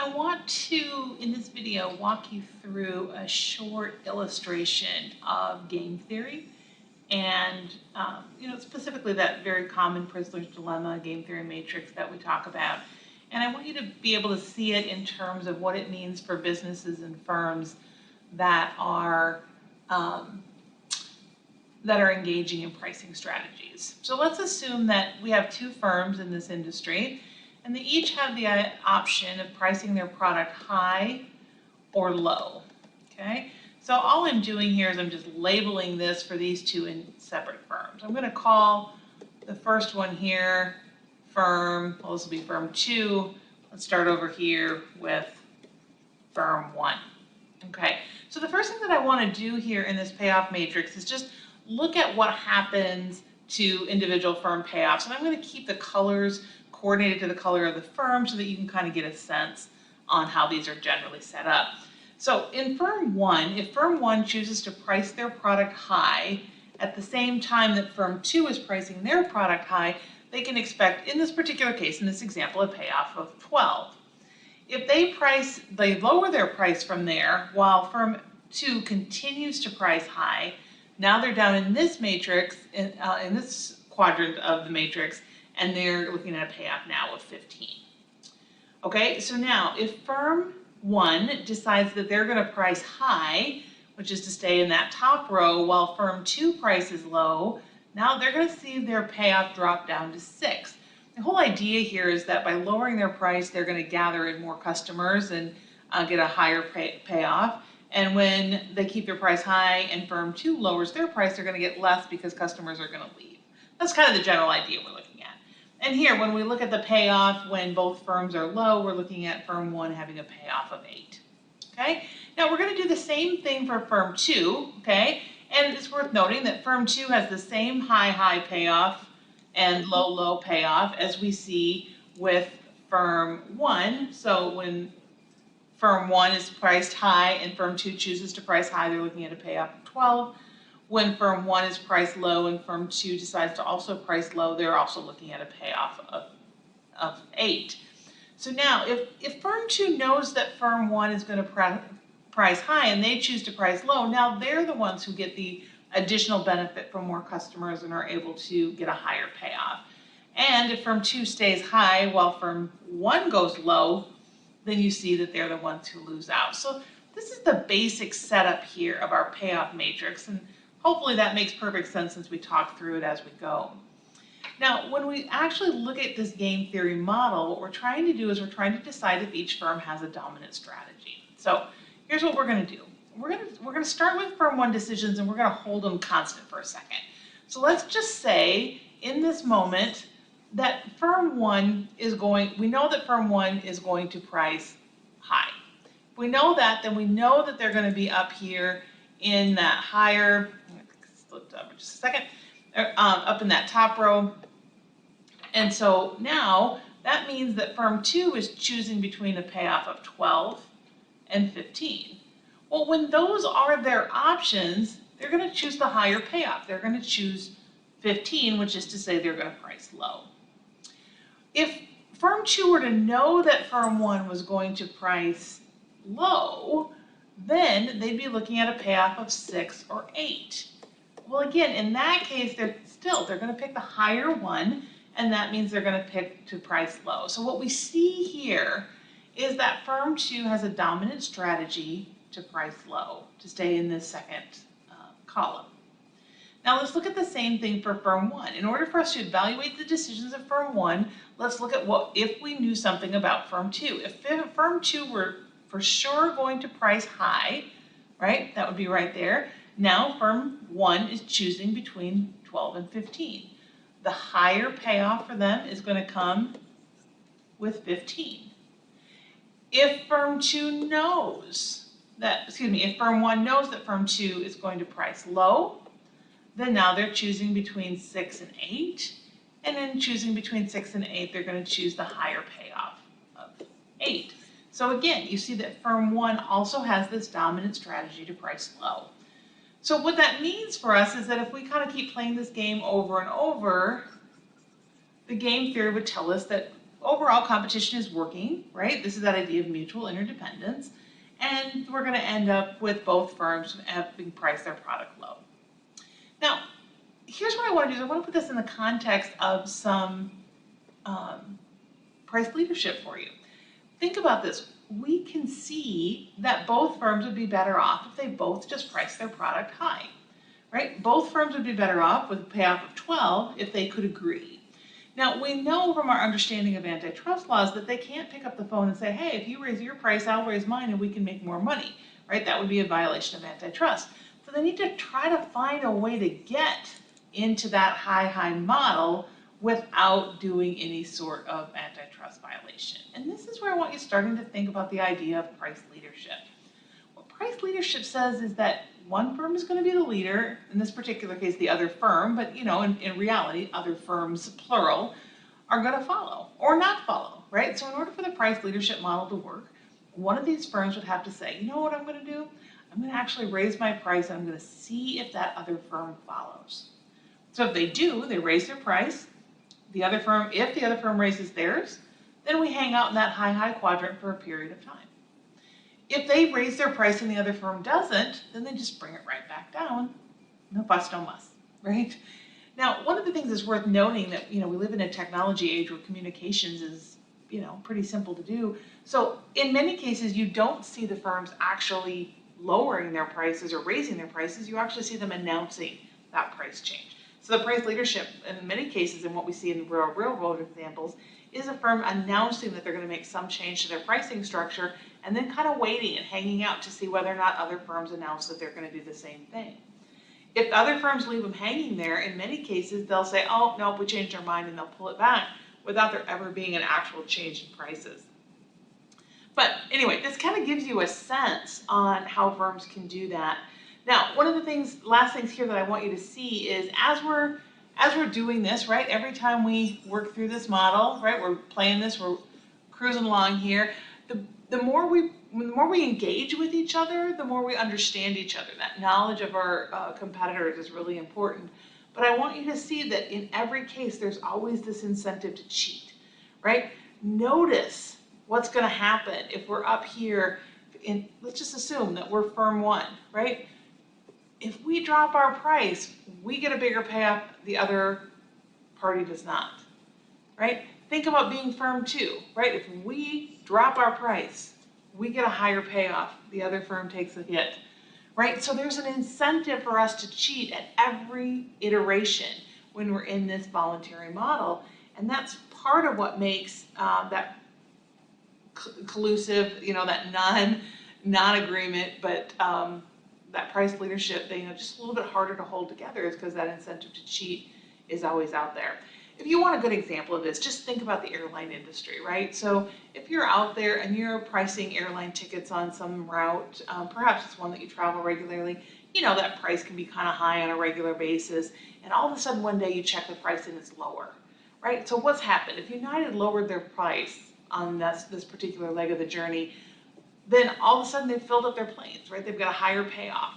I want to, in this video, walk you through a short illustration of game theory and, specifically that very common prisoner's dilemma game theory matrix that we talk about. And I want you to be able to see it in terms of what it means for businesses and firms that are engaging in pricing strategies. So let's assume that we have two firms in this industry, and they each have the option of pricing their product high or low, okay? So all I'm doing here is I'm just labeling this for these two in separate firms. I'm gonna call the first one here firm, well, this will be firm 2. Let's start over here with firm 1, okay? So the first thing that I wanna do here in this payoff matrix is just look at what happens to individual firm payoffs. And I'm gonna keep the colors coordinated to the color of the firm so that you can kind of get a sense on how these are generally set up. So in firm 1, if firm 1 chooses to price their product high at the same time that firm 2 is pricing their product high, they can expect, in this particular case, in this example, a payoff of 12. If they lower their price from there while firm 2 continues to price high, now they're down in this matrix, in this quadrant of the matrix, and they're looking at a payoff now of 15. Okay, so now if firm 1 decides that they're going to price high, which is to stay in that top row, while firm 2 prices low, now they're going to see their payoff drop down to 6. The whole idea here is that by lowering their price, they're going to gather in more customers and get a higher payoff. And when they keep their price high and firm 2 lowers their price, they're going to get less because customers are going to leave. That's kind of the general idea we're looking at. And here, when we look at the payoff when both firms are low, we're looking at firm 1 having a payoff of 8. Okay? Now we're going to do the same thing for firm 2, okay? And it's worth noting that firm 2 has the same high payoff and low payoff as we see with firm 1. So when firm 1 is priced high and firm 2 chooses to price high, they're looking at a payoff of 12. When firm 1 is priced low and firm 2 decides to also price low, they're also looking at a payoff of 8. So now, if firm 2 knows that firm 1 is going to price high and they choose to price low, now they're the ones who get the additional benefit from more customers and are able to get a higher payoff. And if firm 2 stays high while firm 1 goes low, then you see that they're the ones who lose out. So this is the basic setup here of our payoff matrix, and hopefully that makes perfect sense since we talk through it as we go. Now, when we actually look at this game theory model, what we're trying to do is we're trying to decide if each firm has a dominant strategy. So here's what we're going to do. We're going to start with firm 1 decisions, and we're going to hold them constant for a second. So let's just say in this moment that firm 1 is we know that firm 1 is going to price high. If we know that, then we know that they're going to be up here in that higher, slipped up for just a second, up in that top row. And so now that means that firm 2 is choosing between a payoff of 12 and 15. Well, when those are their options, they're going to choose the higher payoff. They're going to choose 15, which is to say they're going to price low. If firm 2 were to know that firm 1 was going to price low, then they'd be looking at a payoff of 6 or 8. Well, again, in that case, they're going to pick the higher one, and that means they're going to pick to price low. So what we see here is that firm 2 has a dominant strategy to price low, to stay in this second column. Now let's look at the same thing for firm 1. In order for us to evaluate the decisions of firm 1, let's look at what if we knew something about firm 2. If firm 2 were for sure going to price high, right? That would be right there. Now firm 1 is choosing between 12 and 15. The higher payoff for them is going to come with 15. If firm 2 knows that, if firm 1 knows that firm 2 is going to price low, then now they're choosing between 6 and 8. And in choosing between 6 and 8, they're going to choose the higher payoff of 8. So again, you see that firm 1 also has this dominant strategy to price low. So what that means for us is that if we kind of keep playing this game over and over, the game theory would tell us that overall competition is working, right? This is that idea of mutual interdependence. And we're going to end up with both firms having priced their product low. Now, here's what I want to do is I want to put this in the context of some price leadership for you. Think about this. We can see that both firms would be better off if they both just priced their product high, right? Both firms would be better off with a payoff of 12 if they could agree. Now, we know from our understanding of antitrust laws that they can't pick up the phone and say, hey, if you raise your price, I'll raise mine and we can make more money, right? That would be a violation of antitrust. So they need to try to find a way to get into that high model without doing any sort of antitrust violation. And this is where I want you starting to think about the idea of price leadership. What price leadership says is that one firm is going to be the leader, in this particular case the other firm, but in reality other firms, plural, are going to follow or not follow, right? So in order for the price leadership model to work, one of these firms would have to say, you know what I'm going to do? I'm going to actually raise my price and I'm going to see if that other firm follows. So if they do, they raise their price. If the other firm raises theirs, then we hang out in that high quadrant for a period of time. If they raise their price and the other firm doesn't, then they just bring it right back down. No fuss, no muss, right? Now, one of the things that's worth noting that, we live in a technology age where communications is, pretty simple to do. So in many cases, you don't see the firms actually lowering their prices or raising their prices. You actually see them announcing that price change. So the price leadership, in many cases, and what we see in real world examples, is a firm announcing that they're going to make some change to their pricing structure and then kind of waiting and hanging out to see whether or not other firms announce that they're going to do the same thing. If other firms leave them hanging there, in many cases, they'll say, oh, nope, we changed our mind, and they'll pull it back without there ever being an actual change in prices. But anyway, this kind of gives you a sense on how firms can do that. Now, one of the last things here that I want you to see is as we're doing this, right, every time we work through this model, right, we're playing this, we're cruising along here, the more we engage with each other, the more we understand each other. That knowledge of our competitors is really important. But I want you to see that in every case, there's always this incentive to cheat, right? Notice what's going to happen if we're up here. Let's just assume that we're firm one, right? If we drop our price, we get a bigger payoff, the other party does not, right? Think about being firm two, right? If we drop our price, we get a higher payoff, the other firm takes a hit, right? So there's an incentive for us to cheat at every iteration when we're in this voluntary model, and that's part of what makes that collusive, that non-agreement, but that price leadership thing, just a little bit harder to hold together is because that incentive to cheat is always out there. If you want a good example of this, just think about the airline industry, right? So if you're out there and you're pricing airline tickets on some route, perhaps it's one that you travel regularly, that price can be kind of high on a regular basis, and all of a sudden one day you check the price and it's lower, right? So what's happened? If United lowered their price on this particular leg of the journey, then all of a sudden they've filled up their planes, right? They've got a higher payoff.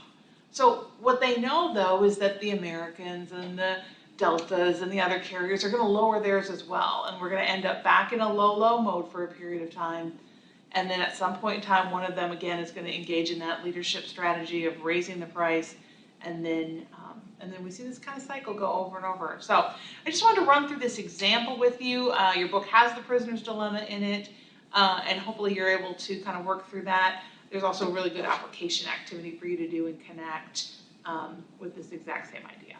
So what they know, though, is that the Americans and the Deltas and the other carriers are going to lower theirs as well, and we're going to end up back in a low mode for a period of time. And then at some point in time, one of them, again, is going to engage in that leadership strategy of raising the price, and then we see this kind of cycle go over and over. So I just wanted to run through this example with you. Your book has the prisoner's dilemma in it. And hopefully you're able to kind of work through that. There's also a really good application activity for you to do and connect with this exact same idea.